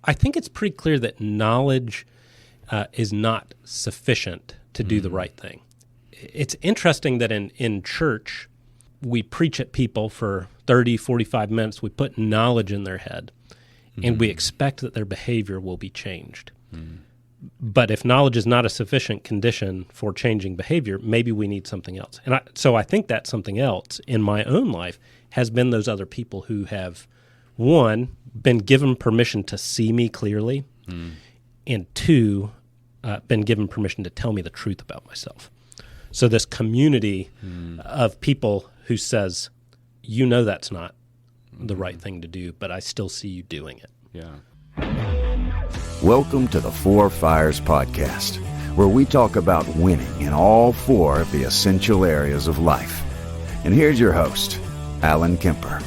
I think it's pretty clear that knowledge is not sufficient to do the right thing. It's interesting that in church, we preach at people for 30, 45 minutes. We put knowledge in their head, and we expect that their behavior will be changed. But if knowledge is not a sufficient condition for changing behavior, maybe we need something else. And so I think that something else in my own life has been those other people who have, one, been given permission to see me clearly, and two, been given permission to tell me the truth about myself. So this community of people who says, you know that's not the right thing to do, but I still see you doing it. Yeah. Welcome to the Four Fires Podcast, where we talk about winning in all four of the essential areas of life. And here's your host, Alan Kemper.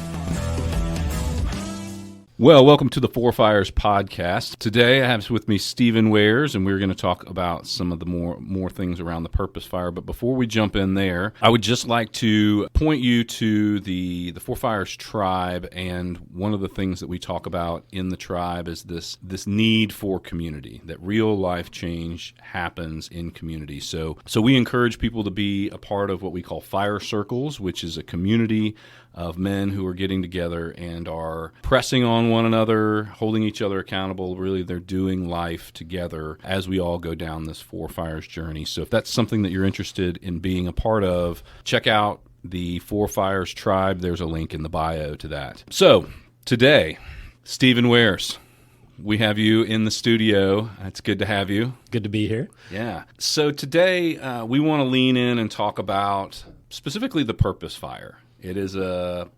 Well, welcome to the Four Fires Podcast. Today I have with me Stephen Waers, and we're going to talk about some of the more things around the Purpose Fire. But before we jump in there, I would just like to point you to the Four Fires tribe, and one of the things that we talk about in the tribe is this need for community, that real life change happens in community. So we encourage people to be a part of what we call fire circles, which is a community of men who are getting together and are pressing on one another, holding each other accountable. Really, they're doing life together as we all go down this Four Fires journey. So if that's something that you're interested in being a part of, check out the Four Fires tribe. There's a link in the bio to that. So today, Stephen Waers, we have you in the studio. It's good to have you. Good to be here. Yeah. So today, we want to lean in and talk about specifically the Purpose Fire. It is a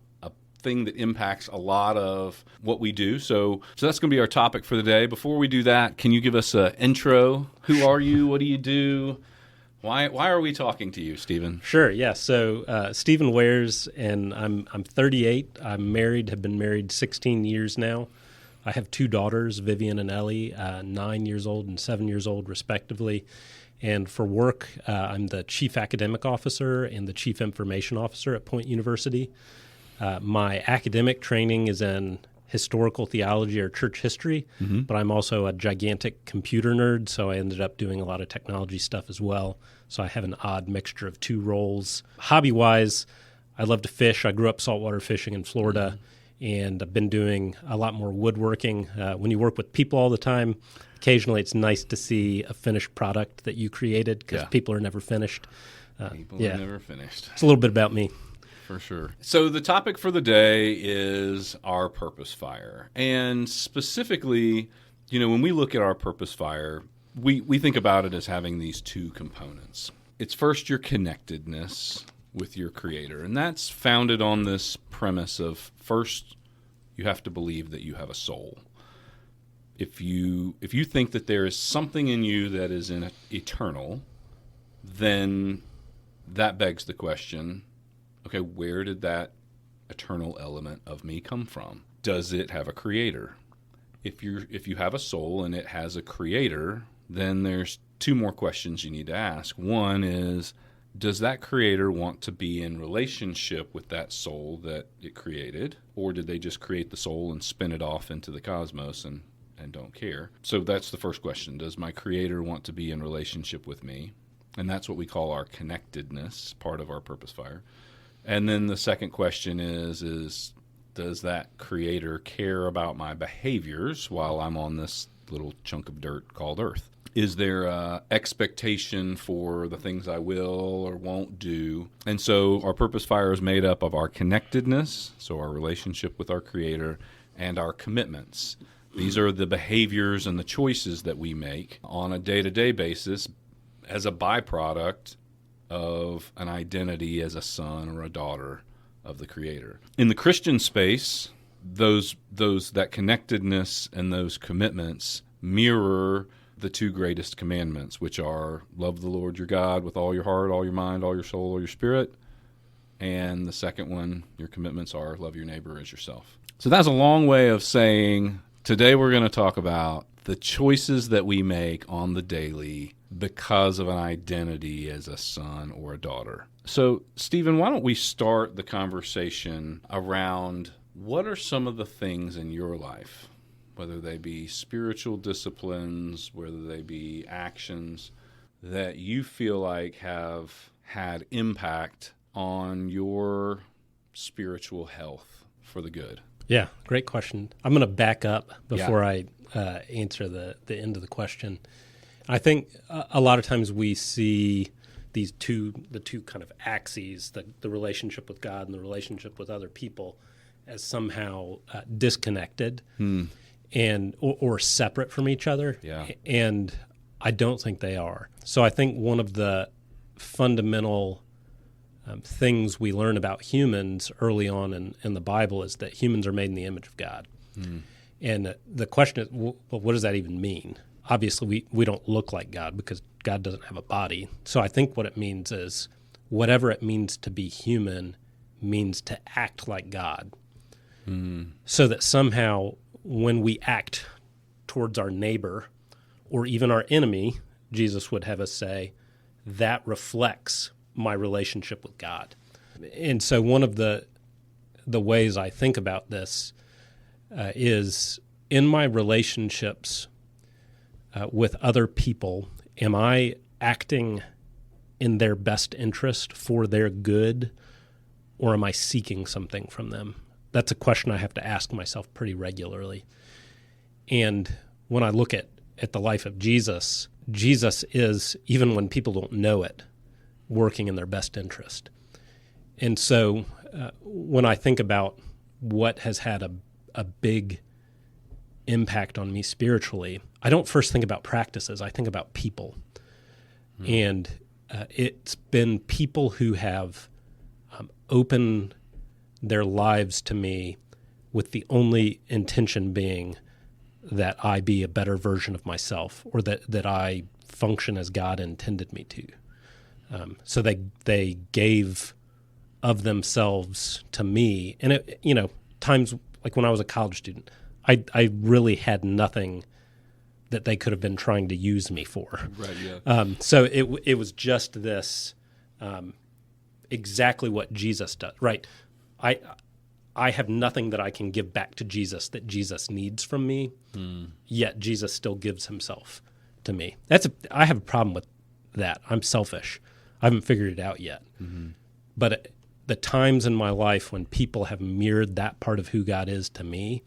thing that impacts a lot of what we do. So that's going to be our topic for the day. Before we do that, can you give us an intro? Who are you? What do you do? Why are we talking to you, Stephen? Sure, yeah. So Stephen Waers, and I'm 38. I'm married, have been married 16 years now. I have two daughters, Vivian and Ellie, 9 years old and 7 years old, respectively. And for work, I'm the Chief Academic Officer and the Chief Information Officer at Point University. My academic training is in historical theology or church history, but I'm also a gigantic computer nerd, so I ended up doing a lot of technology stuff as well. So I have an odd mixture of two roles. Hobby-wise, I love to fish. I grew up saltwater fishing in Florida, and I've been doing a lot more woodworking. When you work with people all the time, occasionally it's nice to see a finished product that you created because people are never finished. People are never finished. It's a little bit about me. For sure. So the topic for the day is our Purpose Fire. And specifically, when we look at our Purpose Fire, we think about it as having these two components. It's first your connectedness with your Creator. And that's founded on this premise of first, you have to believe that you have a soul. If you think that there is something in you that is eternal, then that begs the question, okay, where did that eternal element of me come from? Does it have a creator? If you have a soul and it has a creator, then there's two more questions you need to ask. One is, does that creator want to be in relationship with that soul that it created? Or did they just create the soul and spin it off into the cosmos and don't care? So that's the first question. Does my creator want to be in relationship with me? And that's what we call our connectedness, part of our Purpose Fire. And then the second question is does that creator care about my behaviors while I'm on this little chunk of dirt called Earth? Is there an expectation for the things I will or won't do? And so our Purpose Fire is made up of our connectedness, so our relationship with our creator, and our commitments. These are the behaviors and the choices that we make on a day-to-day basis as a byproduct of an identity as a son or a daughter of the Creator. In the Christian space, that connectedness and those commitments mirror the two greatest commandments, which are love the Lord your God with all your heart, all your mind, all your soul, all your spirit. And the second one, your commitments are love your neighbor as yourself. So that's a long way of saying today we're going to talk about the choices that we make on the daily because of an identity as a son or a daughter. So, Stephen, why don't we start the conversation around what are some of the things in your life whether they be spiritual disciplines, whether they be actions, that you feel like have had impact on your spiritual health for the good? Yeah, great question. I'm going to back up before I answer the end of the question. I think a lot of times we see the two kind of axes, the relationship with God and the relationship with other people, as somehow disconnected and or separate from each other. Yeah. And I don't think they are. So I think one of the fundamental things we learn about humans early on in the Bible is that humans are made in the image of God. And the question is, well, what does that even mean? Obviously, we don't look like God because God doesn't have a body. So I think what it means is whatever it means to be human means to act like God. So that somehow when we act towards our neighbor or even our enemy, Jesus would have us say, that reflects my relationship with God. And so one of the ways I think about this is in my relationships with other people, am I acting in their best interest for their good, or am I seeking something from them? That's a question I have to ask myself pretty regularly. And when I look at the life of Jesus, Jesus is, even when people don't know it, working in their best interest. And so when I think about what has had a big impact on me spiritually, I don't first think about practices, I think about people. And it's been people who have opened their lives to me with the only intention being that I be a better version of myself, or that I function as God intended me to. So they gave of themselves to me. And, times like when I was a college student, I really had nothing that they could have been trying to use me for. Right, yeah. So it was just this exactly what Jesus does, right? I have nothing that I can give back to Jesus that Jesus needs from me, yet Jesus still gives himself to me. I have a problem with that. I'm selfish. I haven't figured it out yet. But the times in my life when people have mirrored that part of who God is to me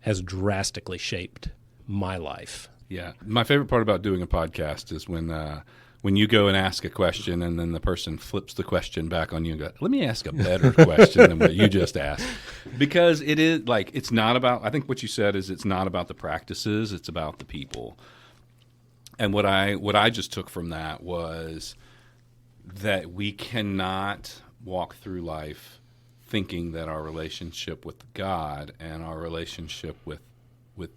has drastically shaped my life. Yeah. My favorite part about doing a podcast is when you go and ask a question and then the person flips the question back on you and goes, let me ask a better question than what you just asked. Because it is like, it's not about, I think what you said is it's not about the practices, it's about the people. And what I just took from that was that we cannot walk through life thinking that our relationship with God and our relationship with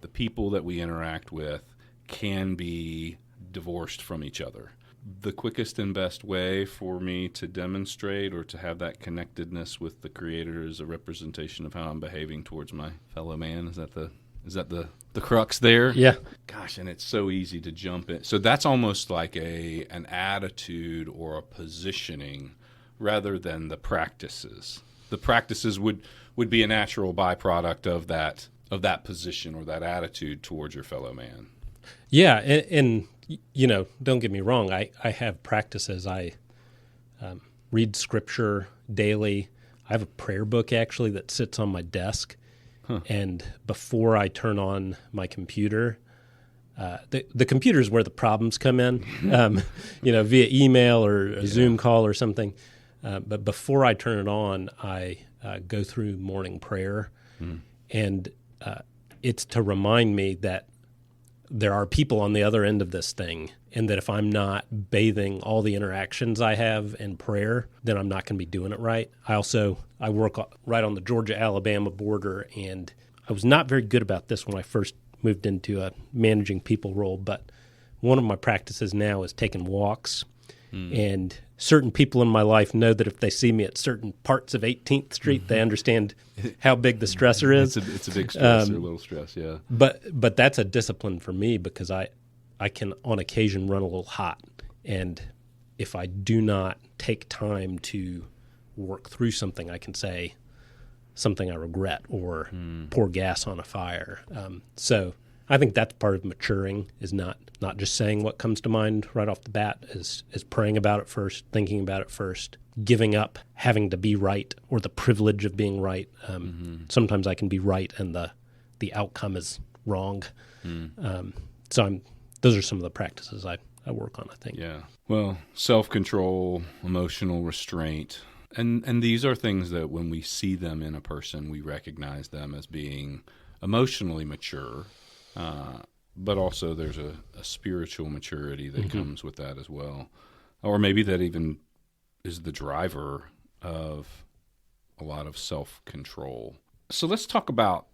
the people that we interact with can be divorced from each other. The quickest and best way for me to demonstrate or to have that connectedness with the Creator is a representation of how I'm behaving towards my fellow man. Is that the crux there? Yeah. Gosh, and it's so easy to jump in. So that's almost like an attitude or a positioning rather than the practices. The practices would be a natural byproduct of that position or that attitude towards your fellow man. Yeah, and don't get me wrong. I have practices. I read scripture daily. I have a prayer book actually that sits on my desk. And before I turn on my computer, the computer is where the problems come in, via email or a Zoom call or something. But before I turn it on, I go through morning prayer. And it's to remind me that there are people on the other end of this thing, and that if I'm not bathing all the interactions I have in prayer, then I'm not going to be doing it right. I work right on the Georgia-Alabama border, and I was not very good about this when I first moved into a managing people role, but one of my practices now is taking walks. And certain people in my life know that if they see me at certain parts of 18th Street, they understand how big the stressor is. It's a big stress or a little stress, yeah. But that's a discipline for me because I can on occasion run a little hot. And if I do not take time to work through something, I can say something I regret or pour gas on a fire. So I think that's part of maturing, is not just saying what comes to mind right off the bat, is praying about it first, thinking about it first, giving up having to be right or the privilege of being right. Sometimes I can be right and the outcome is wrong. So those are some of the practices I work on, I think. Yeah. Well, self-control, emotional restraint, and these are things that when we see them in a person, we recognize them as being emotionally mature, but also there's a spiritual maturity that comes with that as well. Or maybe that even is the driver of a lot of self-control. So let's talk about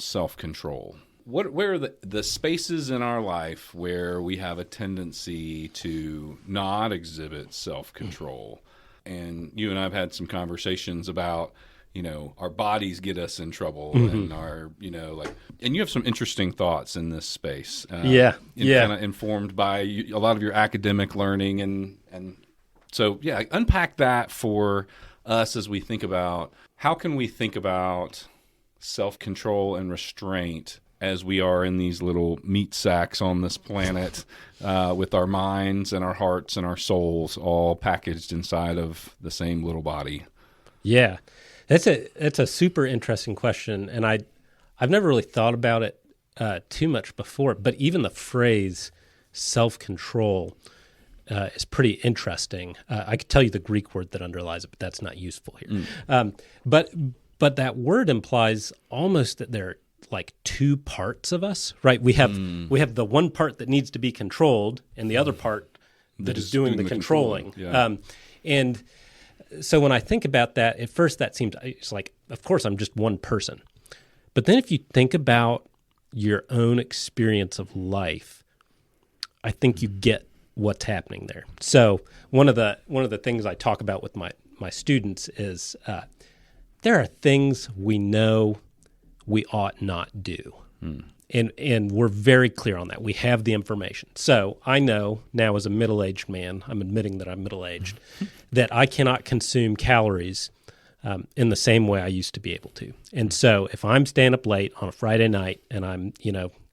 self-control. Where are the spaces in our life where we have a tendency to not exhibit self-control? And you and I have had some conversations about, our bodies get us in trouble, and our, and you have some interesting thoughts in this space. Kind of informed by a lot of your academic learning, and so unpack that for us as we think about how can we think about self-control and restraint as we are in these little meat sacks on this planet, with our minds and our hearts and our souls all packaged inside of the same little body. Yeah, that's a super interesting question, and I've never really thought about it too much before. But even the phrase self-control is pretty interesting. I could tell you the Greek word that underlies it, but that's not useful here. But that word implies almost that there are like two parts of us, right? We have the one part that needs to be controlled, and the other part that is doing the controlling. Yeah. And so when I think about that, at first it's like, of course, I'm just one person. But then if you think about your own experience of life, I think you get what's happening there. So one of the things I talk about with my students is there are things we know we ought not do. And we're very clear on that. We have the information. So I know now as a middle-aged man, I'm admitting that I'm middle-aged, that I cannot consume calories in the same way I used to be able to. And so if I'm staying up late on a Friday night and I'm,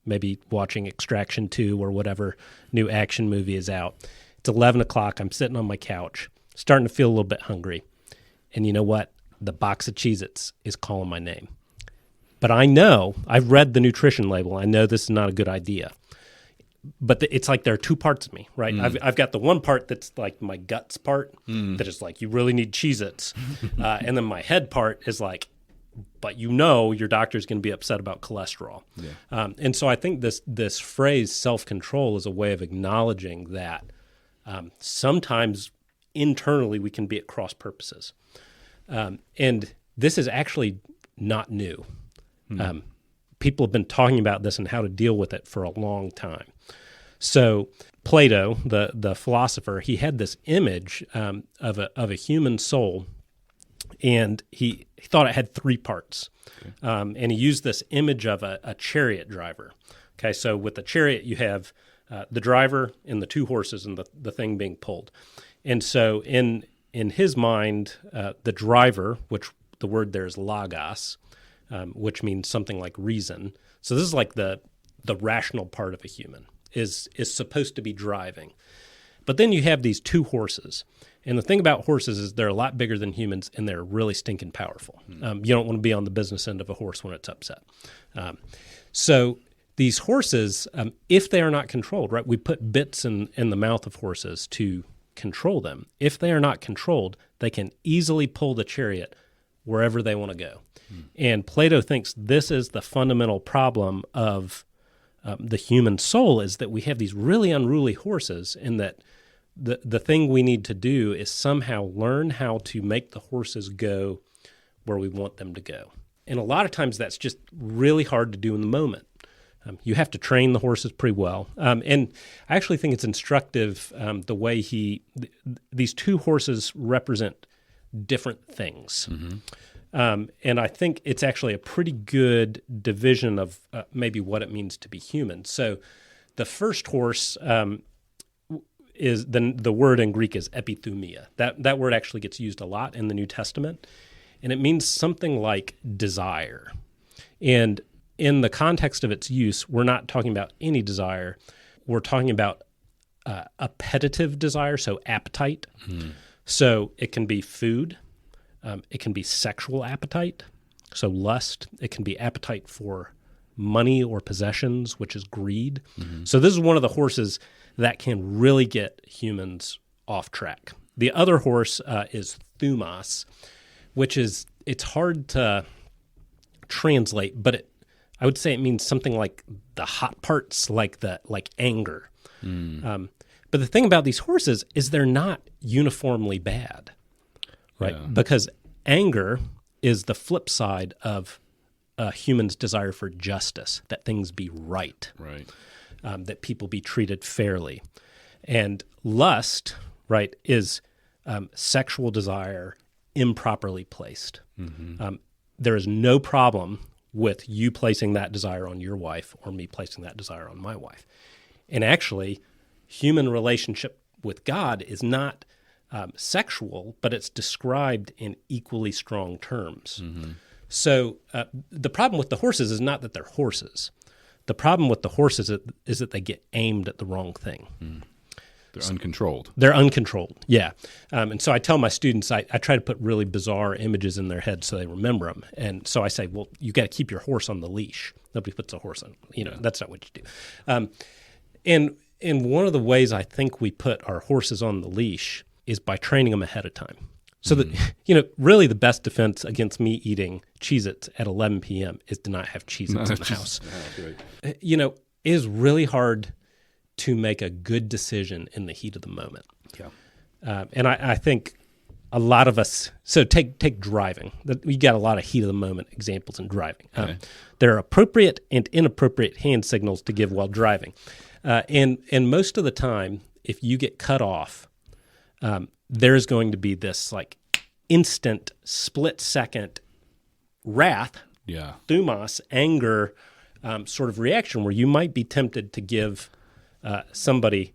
maybe watching Extraction 2 or whatever new action movie is out, it's 11 o'clock, I'm sitting on my couch, starting to feel a little bit hungry. And you know what? The box of Cheez-Its is calling my name. But I know, I've read the nutrition label, I know this is not a good idea. But it's like there are two parts of me, right? I've got the one part that's like my guts part, that is like, you really need Cheez-Its. And then my head part is like, but your doctor's going to be upset about cholesterol. Yeah. And so I think this phrase self-control is a way of acknowledging that sometimes internally we can be at cross purposes. And this is actually not new. People have been talking about this and how to deal with it for a long time. So Plato, the philosopher, he had this image of a human soul, and he thought it had three parts. Okay. And he used this image of a chariot driver. Okay, so with the chariot, you have the driver and the two horses and the thing being pulled. And so in his mind, the driver, which the word there is logos, which means something like reason. So this is like the rational part of a human is supposed to be driving. But then you have these two horses. And the thing about horses is they're a lot bigger than humans, and they're really stinking powerful. You don't want to be on the business end of a horse when it's upset. So these horses, if they are not controlled, right, we put bits in the mouth of horses to control them. If they are not controlled, they can easily pull the chariot wherever they want to go. And Plato thinks this is the fundamental problem of the human soul, is that we have these really unruly horses, and that the thing we need to do is somehow learn how to make the horses go where we want them to go. And a lot of times that's just really hard to do in the moment. You have to train the horses pretty well. And I actually think it's instructive the way these two horses represent different things. And I think it's actually a pretty good division of maybe what it means to be human. So the first horse is the word in Greek is epithumia. That word actually gets used a lot in the New Testament. and it means something like desire. And in the context of its use, we're not talking about any desire. We're talking about appetitive desire, so appetite. So it can be food. It can be sexual appetite, so lust. It can be appetite for money or possessions, which is greed. So this is one of the horses that can really get humans off track. The other horse is thumos, which is, it's hard to translate, but I would say it means something like the hot parts, like anger. But the thing about these horses is they're not uniformly bad, right? Yeah. Because anger is the flip side of a human's desire for justice, that things be right, that people be treated fairly. And lust, right, is sexual desire improperly placed. There is no problem with you placing that desire on your wife or me placing that desire on my wife. And actually, human relationship with God is not sexual, but it's described in equally strong terms. So the problem with the horses is not that they're horses. The problem with the horses is that they get aimed at the wrong thing. They're uncontrolled. They're uncontrolled, yeah. And so I tell my students, I try to put really bizarre images in their head so they remember them. And so I say, well, you got to keep your horse on the leash. Nobody puts a horse on, that's not what you do. And one of the ways I think we put our horses on the leash is by training them ahead of time. So that, really the best defense against me eating Cheez-Its at 11 p.m. is to not have Cheez-Its in the house. Right. It is really hard to make a good decision in the heat of the moment. Yeah. And I think a lot of us, so take driving. We got a lot of heat of the moment examples in driving. Okay. There are appropriate and inappropriate hand signals to give while driving. And most of the time, if you get cut off, there's going to be this like instant, split-second wrath, thumos, anger sort of reaction where you might be tempted to give somebody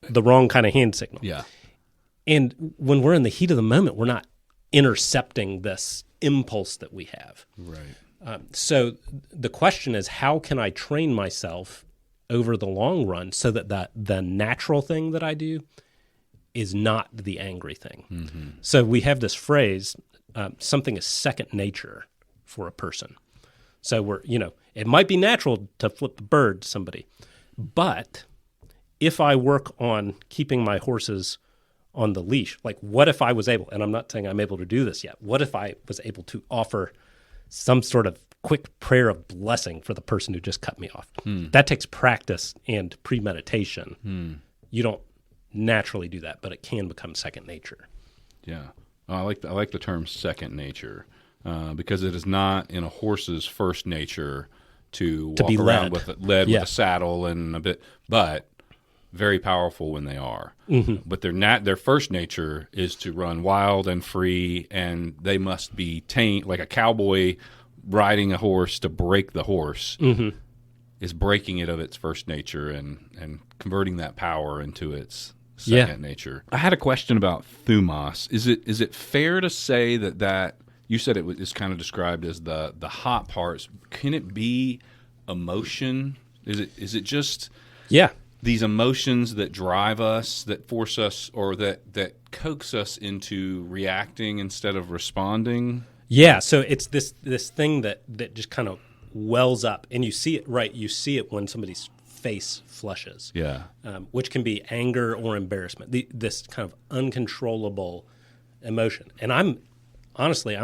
the wrong kind of hand signal. Yeah. And when we're in the heat of the moment, we're not intercepting this impulse that we have. Right. So the question is, how can I train myself over the long run so that the natural thing that I do is not the angry thing? So we have this phrase, something is second nature for a person. So it might be natural to flip the bird to somebody, but if I work on keeping my horses on the leash, like what if I was able, and I'm not saying I'm able to do this yet, what if I was able to offer some sort of quick prayer of blessing for the person who just cut me off? That takes practice and premeditation. You don't naturally do that, but it can become second nature. Yeah. I like the term second nature because it is not in a horse's first nature to walk be around led. with a saddle and a bit, but very powerful when they are. But their first nature is to run wild and free, and they must be tamed like a cowboy riding a horse to break the horse. Is breaking it of its first nature and converting that power into its second nature. I had a question about thumos. Is it fair to say that you said it is kind of described as the hot parts? Can it be emotion? Is it just these emotions that drive us, that force us, or that coax us into reacting instead of responding? Yeah. So it's this thing that just kind of wells up, and you see it, right? You see it when somebody's face flushes. Yeah. Which can be anger or embarrassment. This kind of uncontrollable emotion. And I'm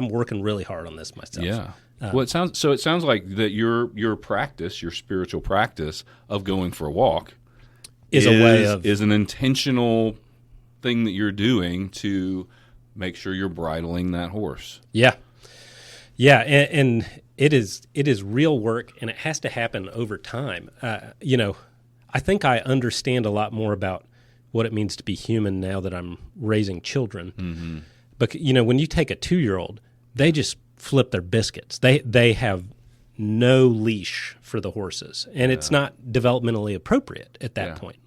working really hard on this myself. Yeah. Well, it sounds like that your practice, your spiritual practice of going for a walk is an intentional thing that you're doing to make sure you're bridling that horse. Yeah. Yeah, and it is real work, and it has to happen over time. I think I understand a lot more about what it means to be human now that I'm raising children. But when you take a 2-year-old, they just flip their biscuits. They have no leash for the horses, and it's not developmentally appropriate at that point.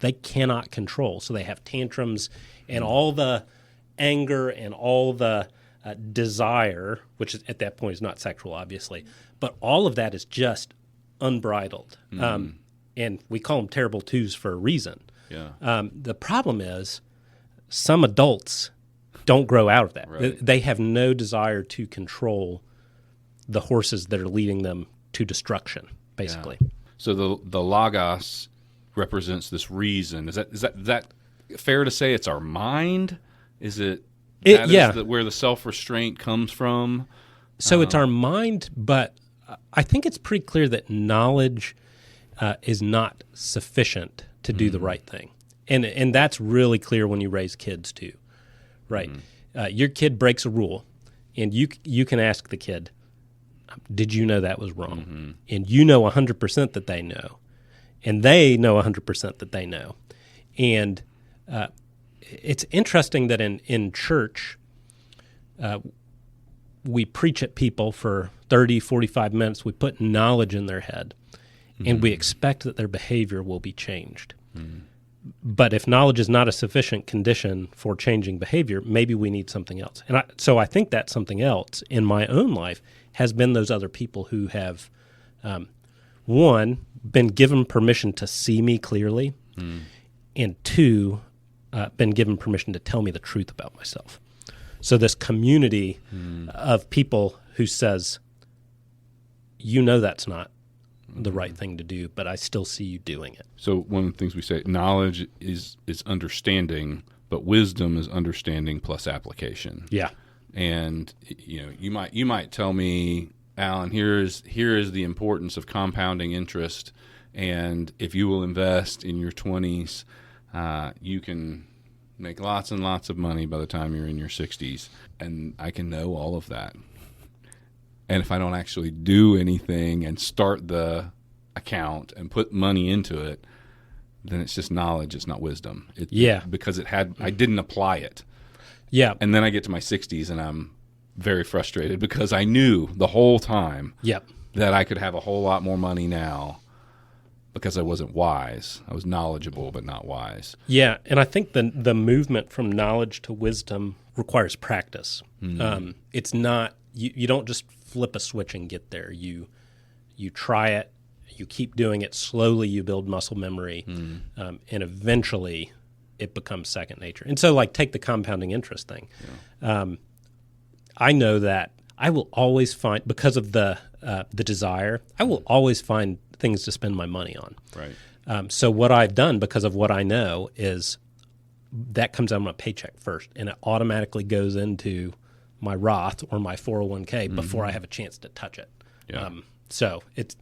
They cannot control, so they have tantrums, and all the anger and all the desire, which is, at that point is not sexual, obviously, but all of that is just unbridled. And we call them terrible twos for a reason. Yeah. The problem is some adults don't grow out of that. Right. They have no desire to control the horses that are leading them to destruction, basically. Yeah. So the logos represents this reason. Is that fair to say it's our mind? Is it where the self-restraint comes from? So it's our mind, but I think it's pretty clear that knowledge is not sufficient to do the right thing. And that's really clear when you raise kids too, right? Your kid breaks a rule, and you can ask the kid, did you know that was wrong? And you know 100% that they know, and they know 100% that they know. And it's interesting that in church, we preach at people for 30, 45 minutes. We put knowledge in their head, and we expect that their behavior will be changed. But if knowledge is not a sufficient condition for changing behavior, maybe we need something else. And so I think that something else in my own life has been those other people who have, one, been given permission to see me clearly, and two, been given permission to tell me the truth about myself. So this community of people who says, you know that's not the right thing to do, but I still see you doing it. So one of the things we say, knowledge is understanding, but wisdom is understanding plus application. Yeah. And you might tell me, Alan, here is the importance of compounding interest, and if you will invest in your 20s, you can make lots and lots of money by the time you're in your 60s. And I can know all of that. And if I don't actually do anything and start the account and put money into it, then it's just knowledge. It's not wisdom. Because I didn't apply it. Yeah. And then I get to my 60s and I'm very frustrated because I knew the whole time that I could have a whole lot more money now because I wasn't wise. I was knowledgeable but not wise. Yeah, and I think the movement from knowledge to wisdom requires practice. It's not you don't just flip a switch and get there. You try it, you keep doing it slowly. You build muscle memory, and eventually it becomes second nature. And so, like, take the compounding interest thing. Yeah. I know that I will always find, because of the desire, I will always find things to spend my money on. Right. So what I've done, because of what I know, is that comes out of my paycheck first, and it automatically goes into my Roth or my 401k before I have a chance to touch it. Yeah. So it's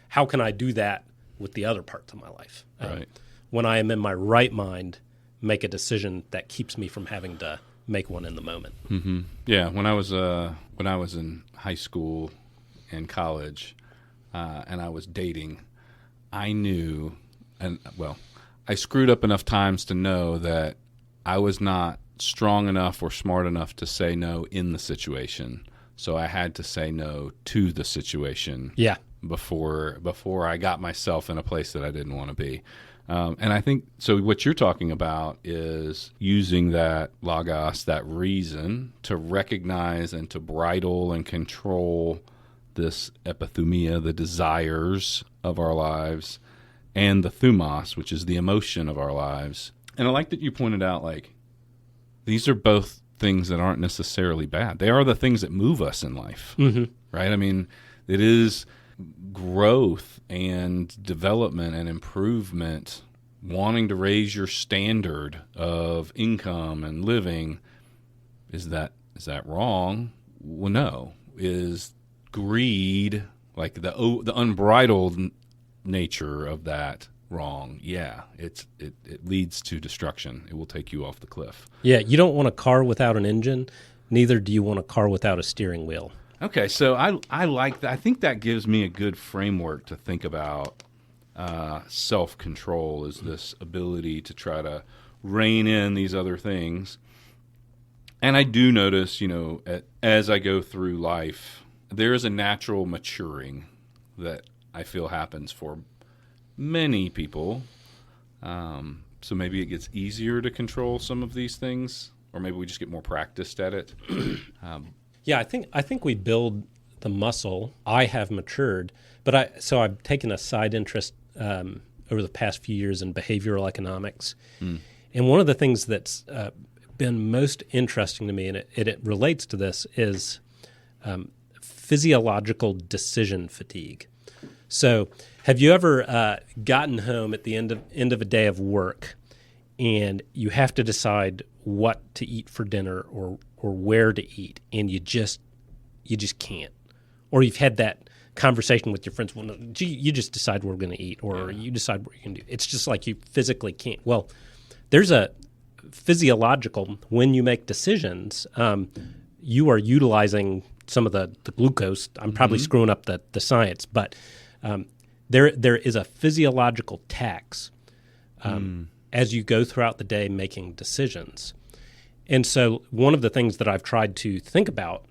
how can I do that with the other parts of my life? Right. When I am in my right mind, make a decision that keeps me from having to make one in the moment. Mm-hmm. Yeah. When I was in high school and college, and I was dating, I knew, I screwed up enough times to know that I was not strong enough or smart enough to say no in the situation. So I had to say no to the situation. Yeah. Before I got myself in a place that I didn't want to be. And I think, so what you're talking about is using that logos, that reason, to recognize and to bridle and control this epithumia, the desires of our lives, and the thumos, which is the emotion of our lives. And I like that you pointed out, like, these are both things that aren't necessarily bad. They are the things that move us in life, right? I mean, it is growth and development and improvement, wanting to raise your standard of income and living. Is that wrong? Well, no. Is greed, like the unbridled nature of that, wrong? Yeah, it leads to destruction. It will take you off the cliff. Yeah, you don't want a car without an engine. Neither do you want a car without a steering wheel. Okay, so I like that. I think that gives me a good framework to think about self-control, is this ability to try to rein in these other things. And I do notice, as I go through life, there is a natural maturing that I feel happens for many people. So maybe it gets easier to control some of these things, or maybe we just get more practiced at it. Yeah, I think we build the muscle. I have matured, but I've taken a side interest over the past few years in behavioral economics. And one of the things that's been most interesting to me, and it relates to this, is physiological decision fatigue. So have you ever gotten home at the end of a day of work and you have to decide what to eat for dinner or where to eat, and you just can't? Or you've had that conversation with your friends, well, no, gee, you just decide what we're going to eat, or you decide what you're going to do. It's just like you physically can't. Well, there's a physiological, when you make decisions, you are utilizing some of the glucose. I'm probably screwing up the science, but there is a physiological tax as you go throughout the day making decisions. And so one of the things that I've tried to think about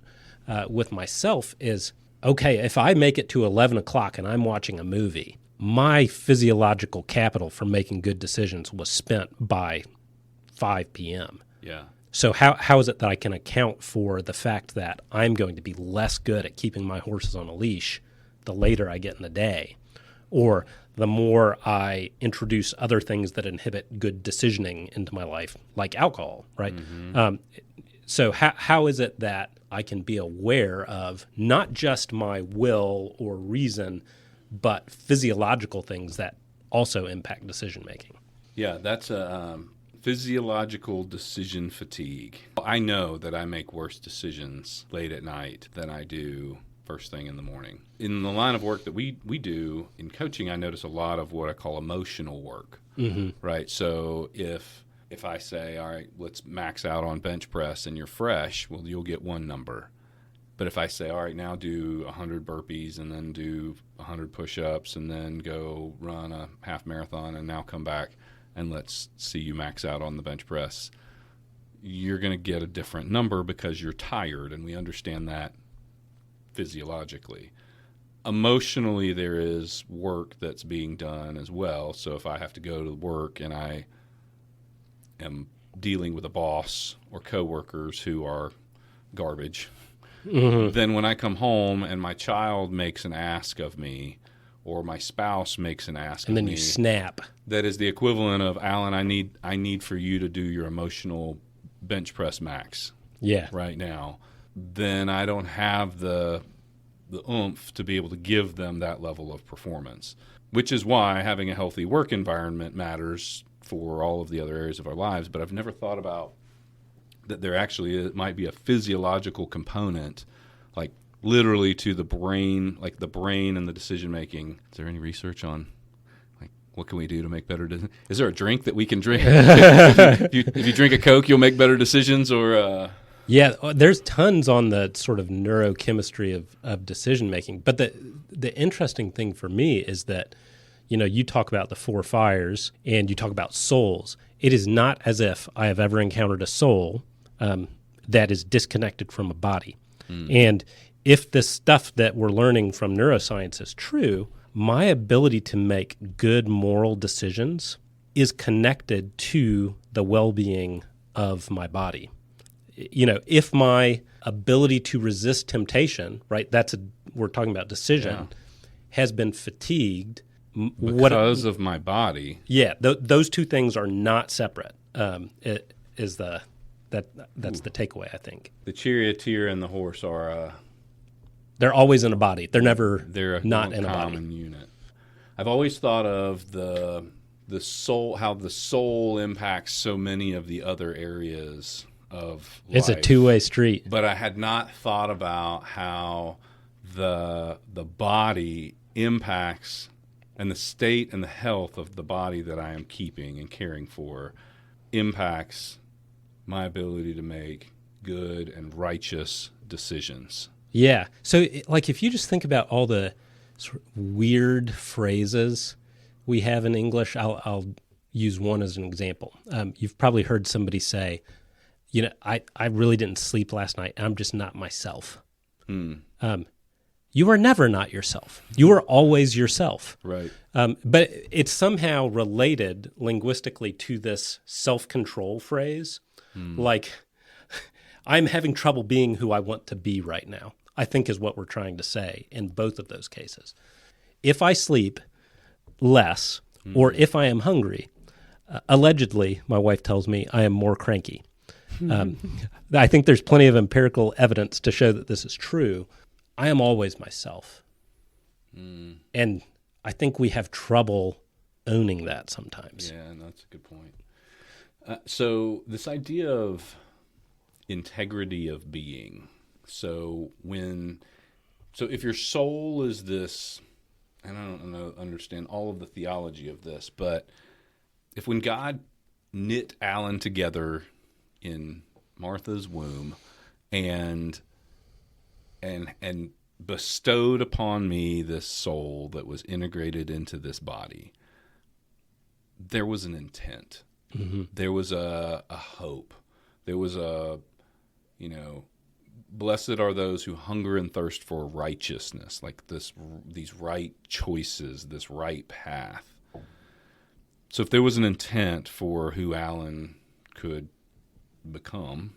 with myself is, okay, if I make it to 11 o'clock and I'm watching a movie, my physiological capital for making good decisions was spent by 5 p.m. Yeah. So how is it that I can account for the fact that I'm going to be less good at keeping my horses on a leash the later I get in the day, or the more I introduce other things that inhibit good decisioning into my life, like alcohol, right? So how is it that I can be aware of not just my will or reason, but physiological things that also impact decision making? Yeah, that's a physiological decision fatigue. I know that I make worse decisions late at night than I do first thing in the morning. In the line of work that we do in coaching, I notice a lot of what I call emotional work, right? So if I say, all right, let's max out on bench press and you're fresh, well, you'll get one number. But if I say, all right, now do 100 burpees and then do 100 push-ups and then go run a half marathon and now come back and let's see you max out on the bench press, you're going to get a different number because you're tired, and we understand that physiologically. Emotionally, there is work that's being done as well. So if I have to go to work and I am dealing with a boss or coworkers who are garbage, then when I come home and my child makes an ask of me, or my spouse makes an ask of me, And then you snap. that is the equivalent of, Alan, I need for you to do your emotional bench press max right now, then I don't have the oomph to be able to give them that level of performance, which is why having a healthy work environment matters for all of the other areas of our lives. But I've never thought about that there actually might be a physiological component, like literally to the brain, like the brain and the decision making. Is there any research on, like, what can we do to make better decisions? Is there a drink that we can drink? if you drink a Coke, you'll make better decisions, or Yeah, there's tons on the sort of neurochemistry of decision making. But the interesting thing for me is that, you talk about the 4 fires and you talk about souls. It is not as if I have ever encountered a soul that is disconnected from a body. And if this stuff that we're learning from neuroscience is true, my ability to make good moral decisions is connected to the well-being of my body. If my ability to resist temptation, right, we're talking about decision, has been fatigued. Because of my body. Yeah, those two things are not separate. That's the takeaway, I think. The charioteer and the horse are they're always in a body. They're not in a common body. unit. I've always thought of the soul, how the soul impacts so many of the other areas of life. It's a two-way street. But I had not thought about how the body impacts, and the state and the health of the body that I am keeping and caring for impacts my ability to make good and righteous decisions. Yeah. So, if you just think about all the sort of weird phrases we have in English, I'll use one as an example. You've probably heard somebody say, I really didn't sleep last night. I'm just not myself. You are never not yourself. You are always yourself. Right. But it's somehow related linguistically to this self-control phrase. Like, I'm having trouble being who I want to be right now, I think is what we're trying to say in both of those cases. If I sleep less, or if I am hungry, allegedly, my wife tells me I am more cranky. I think there's plenty of empirical evidence to show that this is true. I am always myself. And I think we have trouble owning that sometimes. Yeah, that's a good point. So this idea of integrity of being. So if your soul is this, and I don't understand all of the theology of this, but if when God knit Alan together in Martha's womb and bestowed upon me this soul that was integrated into this body, there was an intent. Mm-hmm. There was a hope. There was blessed are those who hunger and thirst for righteousness, like these right choices, this right path. So if there was an intent for who Alan could become,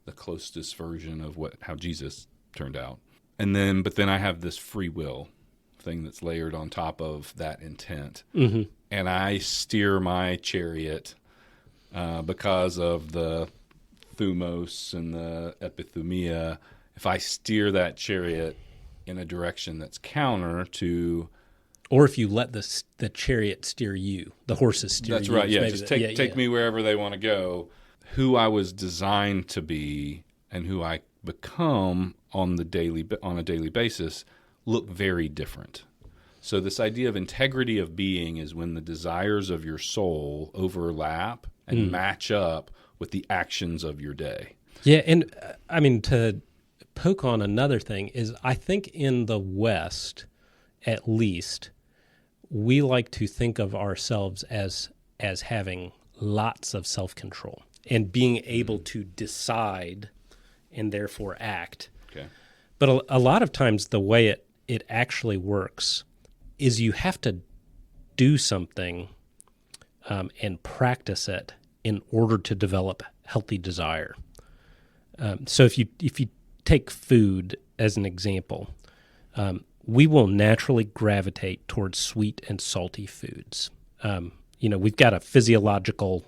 the closest version of how Jesus turned out, but then I have this free will thing that's layered on top of that intent, and I steer my chariot because of the thumos and the epithumia. If I steer that chariot in a direction that's counter to, or if you let the chariot steer you, the horses steer that's you. That's right. Yeah, just take me wherever they want to go. Who I was designed to be and who I become on a daily basis look very different. So this idea of integrity of being is when the desires of your soul overlap and match up with the actions of your day. Yeah, and I mean, to poke on another thing is I think in the West, at least, we like to think of ourselves as having lots of self-control and being able to decide and therefore act. Okay. But a lot of times the way it actually works is you have to do something and practice it in order to develop healthy desire. So if you take food as an example, we will naturally gravitate towards sweet and salty foods. We've got a physiological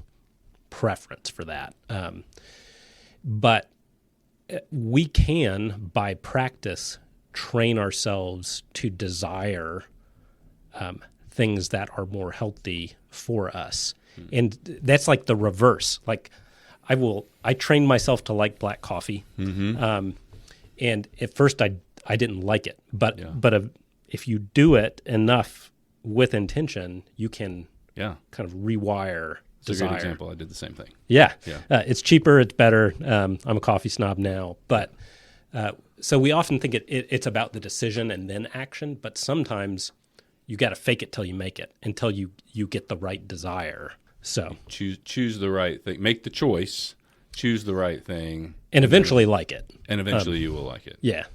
preference for that. But we can, by practice, train ourselves to desire things that are more healthy for us. And that's like the reverse. Like I trained myself to like black coffee. And at first I didn't like it, but if you do it enough with intention, you can kind of rewire That's desire. a good example. I did the same thing. Yeah. It's cheaper. It's better. I'm a coffee snob now, but so we often think it's about the decision and then action, but sometimes you got to fake it till you make it, until you get the right desire. So choose the right thing. Make the choice. Choose the right thing, and eventually like it. And eventually you will like it. Yeah.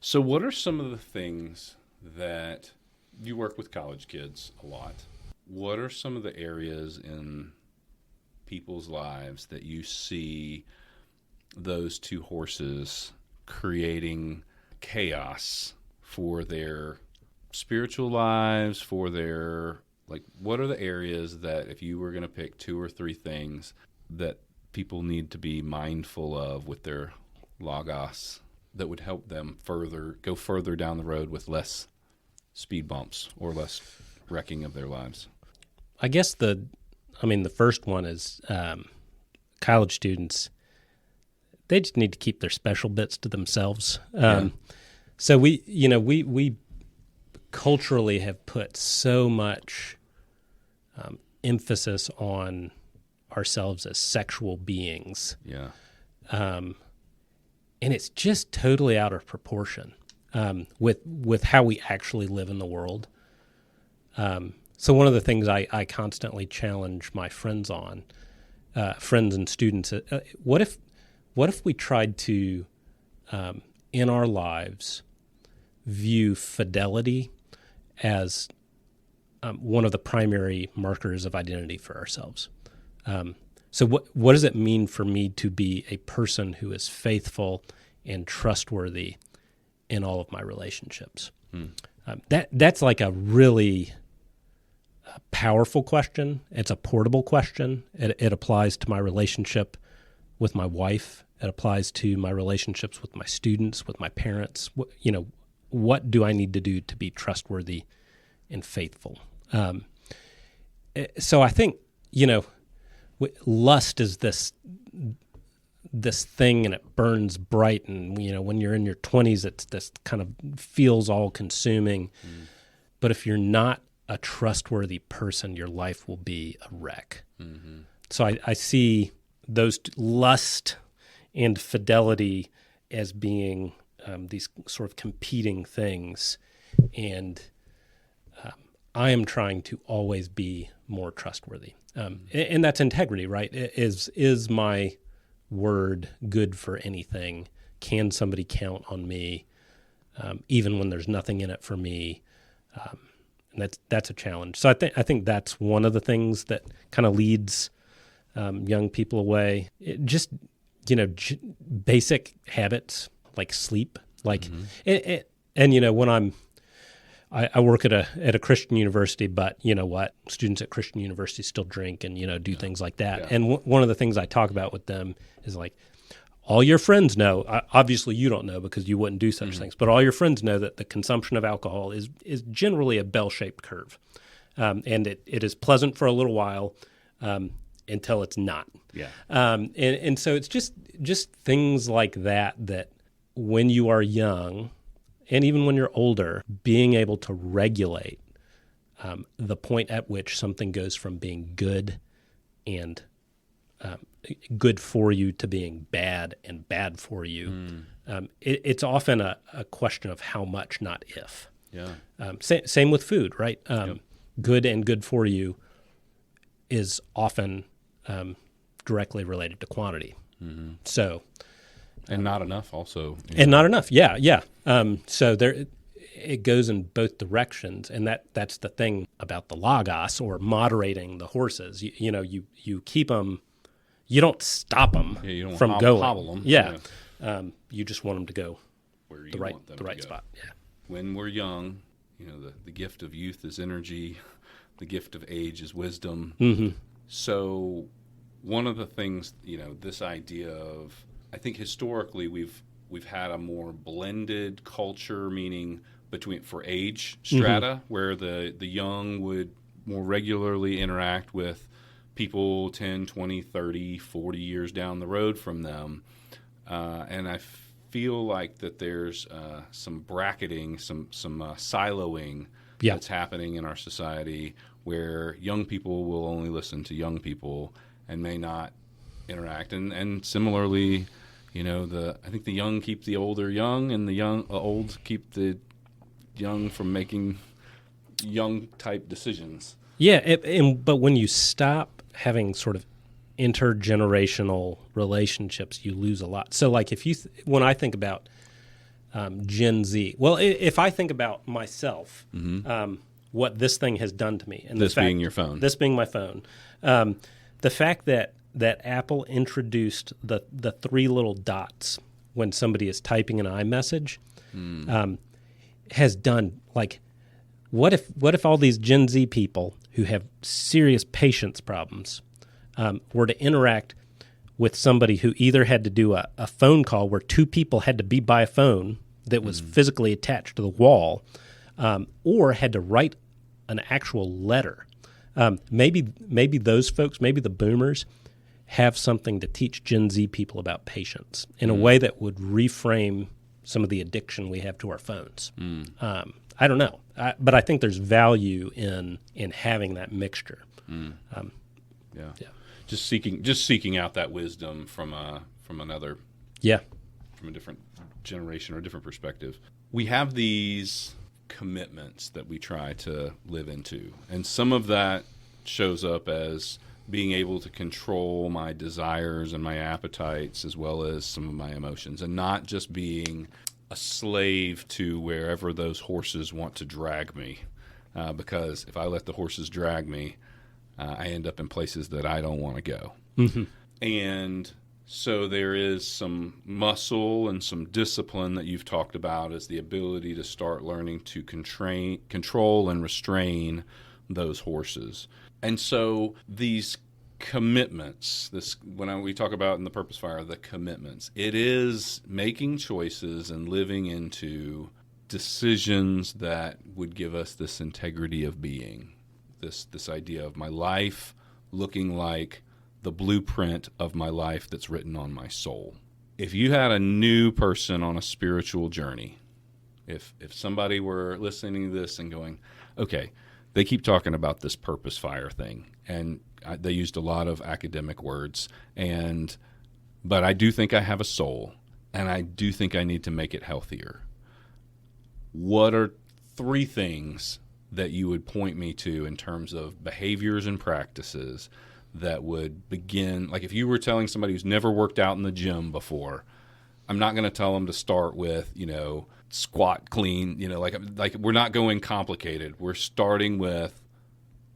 So what are some of the things that you work with college kids a lot? What are some of the areas in people's lives that you see those two horses creating chaos for their spiritual lives, for their, what are the areas that if you were going to pick 2 or 3 things that people need to be mindful of with their logos that would help them go further down the road with less speed bumps or less wrecking of their lives? I guess the first one is college students. They just need to keep their special bits to themselves. So we culturally have put so much emphasis on ourselves as sexual beings. Yeah. And it's just totally out of proportion with how we actually live in the world. So one of the things I constantly challenge my friends on, friends and students, what if we tried to, in our lives, view fidelity as one of the primary markers of identity for ourselves? So what does it mean for me to be a person who is faithful and trustworthy in all of my relationships? That's like a really powerful question. It's a portable question. It applies to my relationship with my wife. It applies to my relationships with my students, with my parents. What do I need to do to be trustworthy and faithful? So I think, lust is this thing, and it burns bright. And, when you're in your 20s, it's this kind of feels all consuming. But if you're not a trustworthy person, your life will be a wreck. Mm-hmm. So I see those lust and fidelity as being these sort of competing things. And I am trying to always be more trustworthy. And that's integrity, right? Is my word good for anything? Can somebody count on me, even when there's nothing in it for me? And that's a challenge. So I think that's one of the things that kind of leads young people away. Basic habits like sleep, when I work at a Christian university, but students at Christian universities still drink and do things like that. Yeah. And one of the things I talk about with them is like, all your friends know. Obviously, you don't know because you wouldn't do such things. But all your friends know that the consumption of alcohol is generally a bell-shaped curve, and it is pleasant for a little while until it's not. Yeah. And so it's just things like that when you are young, and even when you're older, being able to regulate the point at which something goes from being good and good for you to being bad and bad for you. It's often a question of how much, not if. Yeah. Same with food, right? Good and good for you is often directly related to quantity. Mm-hmm. So, and not enough also. And not enough. Yeah. So it goes in both directions, and that's the thing about the logos, or moderating the horses. You keep them. You don't stop them from going. Hobble them. Yeah. You just want them to go where you the right want them the right to go. spot. Yeah. When we're young, the gift of youth is energy, the gift of age is wisdom. Mm-hmm. So one of the things, this idea of, I think historically we've had a more blended culture, meaning for age strata, where the young would more regularly interact with people 10, 20, 30, 40 years down the road from them. And I feel like that there's some bracketing, some siloing that's happening in our society, where young people will only listen to young people and may not interact. And similarly, I think the young keep the older young, and the old keep the young from making young type decisions. Yeah, but when you stop having sort of intergenerational relationships, you lose a lot. So like when I think about Gen Z, well, if I think about myself, what this thing has done to me, and being your phone, this being my phone, the fact that Apple introduced the three little dots when somebody is typing an iMessage has done, like, what if all these Gen Z people who have serious patience problems were to interact with somebody who either had to do a phone call where two people had to be by a phone that was physically attached to the wall, or had to write an actual letter. Maybe those folks, maybe the boomers, have something to teach Gen Z people about patience in a way that would reframe some of the addiction we have to our phones. I don't know, but I think there's value in having that mixture. Yeah. Just seeking out that wisdom from another. Yeah. From a different generation or a different perspective. We have these commitments that we try to live into, and some of that shows up as being able to control my desires and my appetites, as well as some of my emotions, and not just being a slave to wherever those horses want to drag me, because if I let the horses drag me, I end up in places that I don't want to go. Mm-hmm. And so there is some muscle and some discipline that you've talked about as the ability to start learning to control and restrain those horses. And so these commitments, we talk about in the Purpose Fire, the commitments, it is making choices and living into decisions that would give us this integrity of being, this idea of my life looking like the blueprint of my life that's written on my soul. If you had a new person on a spiritual journey, if somebody were listening to this and going, okay, they keep talking about this Purpose Fire thing, and they used a lot of academic words, but I do think I have a soul, and I do think I need to make it healthier. What are 3 things that you would point me to in terms of behaviors and practices that would begin, like if you were telling somebody who's never worked out in the gym before, I'm not going to tell them to start with, squat clean, like we're not going complicated. We're starting with,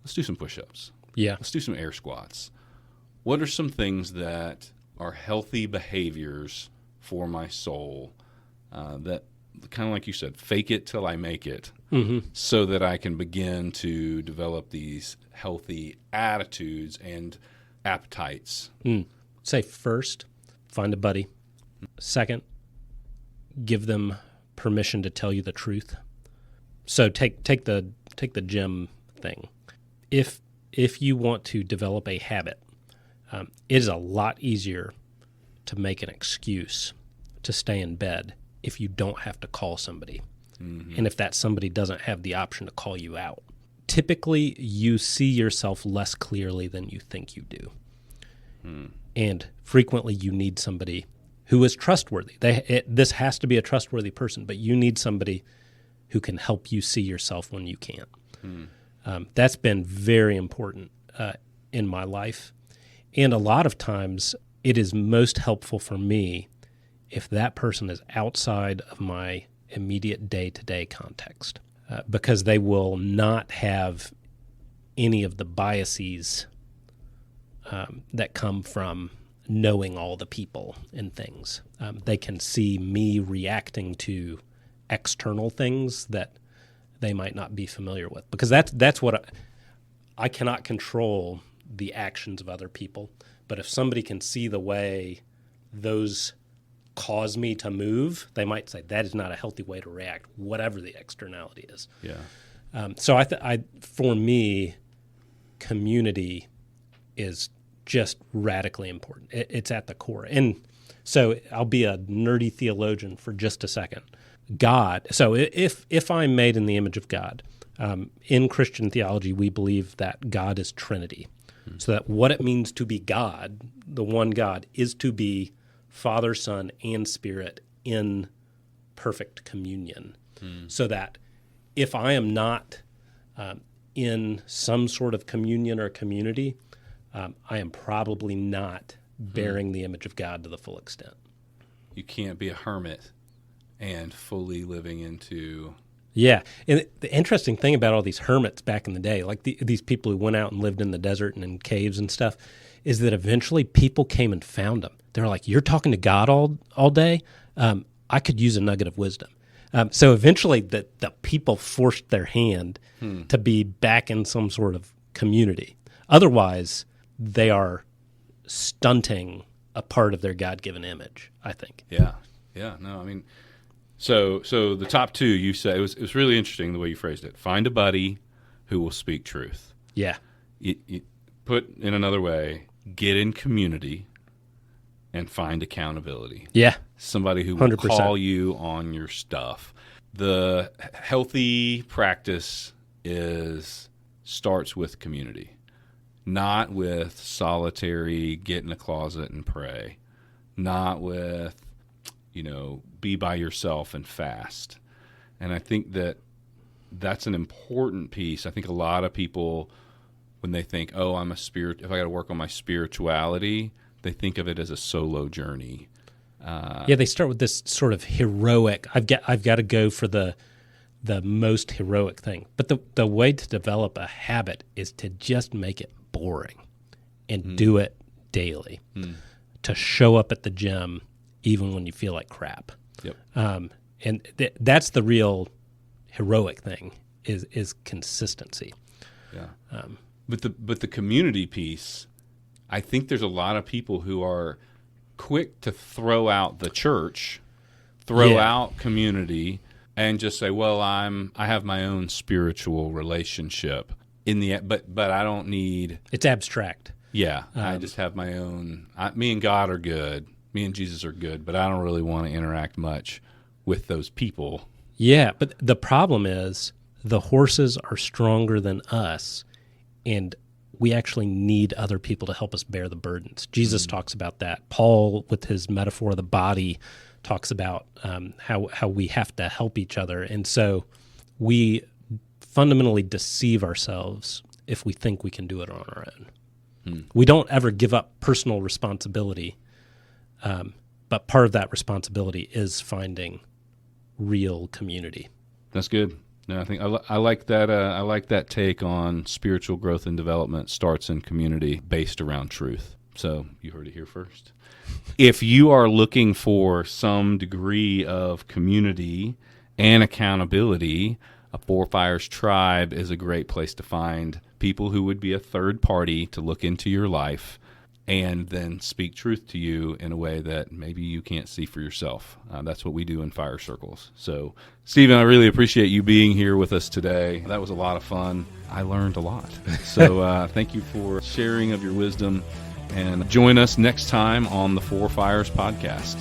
let's do some push-ups. Yeah. Let's do some air squats. What are some things that are healthy behaviors for my soul that, kind of like you said, fake it till I make it, so that I can begin to develop these healthy attitudes and appetites? Say first, find a buddy. Second, give them permission to tell you the truth. So take the gym thing. If you want to develop a habit, it is a lot easier to make an excuse to stay in bed if you don't have to call somebody, and if that somebody doesn't have the option to call you out. Typically, you see yourself less clearly than you think you do. And frequently, you need somebody who is trustworthy. This has to be a trustworthy person, but you need somebody who can help you see yourself when you can't. That's been very important in my life. And a lot of times, it is most helpful for me if that person is outside of my immediate day-to-day context, because they will not have any of the biases that come from knowing all the people and things. They can see me reacting to external things that they might not be familiar with, because that's what I cannot control the actions of other people. But if somebody can see the way those cause me to move, they might say that is not a healthy way to react, whatever the externality is. Yeah. So for me, community is just radically important. It's at the core. And so I'll be a nerdy theologian for just a second. God. So if I'm made in the image of God, in Christian theology, we believe that God is Trinity. So that what it means to be God, the one God, is to be Father, Son, and Spirit in perfect communion. So that if I am not in some sort of communion or community, I am probably not bearing the image of God to the full extent. You can't be a hermit and fully living into... Yeah, and the interesting thing about all these hermits back in the day, like these people who went out and lived in the desert and in caves and stuff, is that eventually people came and found them. They were like, "You're talking to God all day? I could use a nugget of wisdom." So eventually the people forced their hand to be back in some sort of community. Otherwise, they are stunting a part of their God-given image, I think. Yeah. No, I mean... So the top 2, you said, it was really interesting the way you phrased it. Find a buddy who will speak truth. Yeah. You put in another way, get in community and find accountability. Yeah. Somebody who will 100%. call you on your stuff. The healthy practice starts with community, not with solitary get in a closet and pray, not with be by yourself and fast. And I think that's an important piece. I think a lot of people, when they think, oh, if I got to work on my spirituality, they think of it as a solo journey. They start with this sort of heroic, I've got to go for the most heroic thing. But the way to develop a habit is to just make it boring and do it daily, to show up at the gym even when you feel like crap. Yep. And that's the real heroic thing is consistency. Yeah. But the community piece, I think there's a lot of people who are quick to throw out the church, out community, and just say, "Well, I have my own spiritual relationship but I don't need." It's abstract. Yeah, I just have my own. Me and God are good. Me and Jesus are good, but I don't really want to interact much with those people. Yeah, but the problem is the horses are stronger than us, and we actually need other people to help us bear the burdens. Jesus talks about that. Paul, with his metaphor of the body, talks about how we have to help each other. And so we fundamentally deceive ourselves if we think we can do it on our own. We don't ever give up personal responsibility, but part of that responsibility is finding real community. That's good. No, I think I like that. I like that take on spiritual growth and development starts in community based around truth. So you heard it here first. If you are looking for some degree of community and accountability, a Four Fires tribe is a great place to find people who would be a third party to look into your life and then speak truth to you in a way that maybe you can't see for yourself. That's what we do in Fire Circles. So, Stephen, I really appreciate you being here with us today. That was a lot of fun. I learned a lot. So thank you for sharing of your wisdom, and join us next time on the Four Fires podcast.